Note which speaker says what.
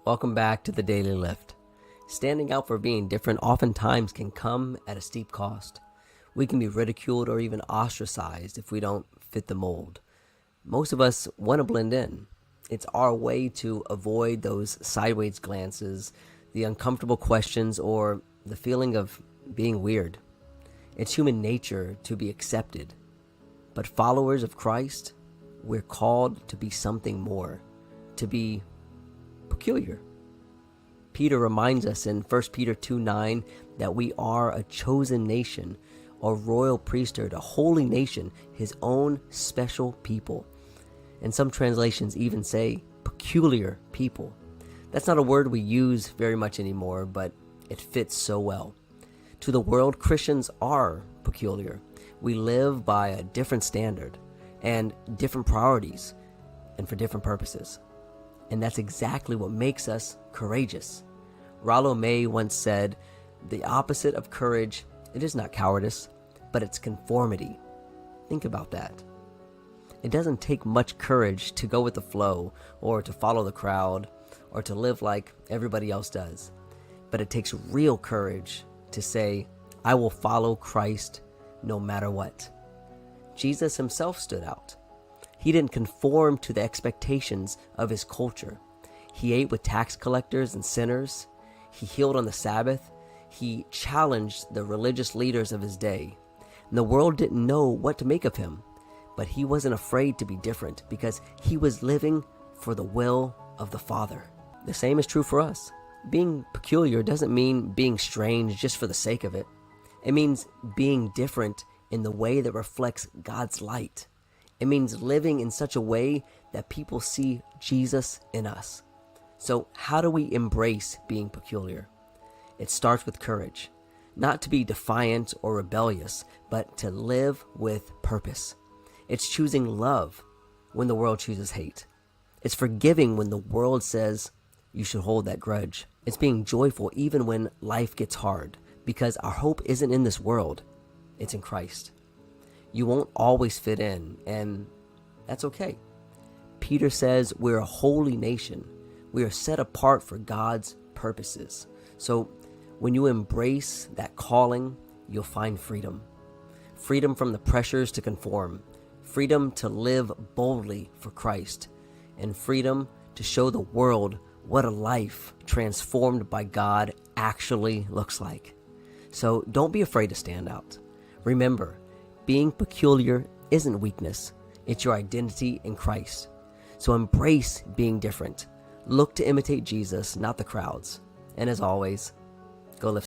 Speaker 1: Welcome back to the Daily Lift. Standing out for being different oftentimes can come at a steep cost. We can be ridiculed or even ostracized if we don't fit the mold. Most of us want to blend in. It's our way to avoid those sideways glances, the uncomfortable questions, or the feeling of being weird. It's human nature to be accepted. But followers of Christ, we're called to be something more, to be peculiar. Peter reminds us in 1 Peter 2:9 that we are a chosen nation, a royal priesthood, a holy nation, his own special people. And some translations even say peculiar people. That's not a word we use very much anymore, but it fits so well. To the world, Christians are peculiar. We live by a different standard and different priorities and for different purposes. And that's exactly what makes us courageous. Rollo May once said, "The opposite of courage, it is not cowardice, but it's conformity." Think about that. It doesn't take much courage to go with the flow or to follow the crowd or to live like everybody else does. But it takes real courage to say, "I will follow Christ no matter what." Jesus himself stood out. He didn't conform to the expectations of his culture. He ate with tax collectors and sinners. He healed on the Sabbath. He challenged the religious leaders of his day. And the world didn't know what to make of him, but he wasn't afraid to be different because he was living for the will of the Father. The same is true for us. Being peculiar doesn't mean being strange just for the sake of it. It means being different in the way that reflects God's light. It means living in such a way that people see Jesus in us. So how do we embrace being peculiar? It starts with courage, not to be defiant or rebellious, but to live with purpose. It's choosing love when the world chooses hate. It's forgiving when the world says you should hold that grudge. It's being joyful even when life gets hard, because our hope isn't in this world, it's in Christ. You won't always fit in, and that's okay. Peter says we're a holy nation. We are set apart for God's purposes. So when you embrace that calling, you'll find freedom. Freedom from the pressures to conform. Freedom to live boldly for Christ. And freedom to show the world what a life transformed by God actually looks like. So don't be afraid to stand out. Remember, being peculiar isn't weakness. It's your identity in Christ. So embrace being different. Look to imitate Jesus, not the crowds. And as always,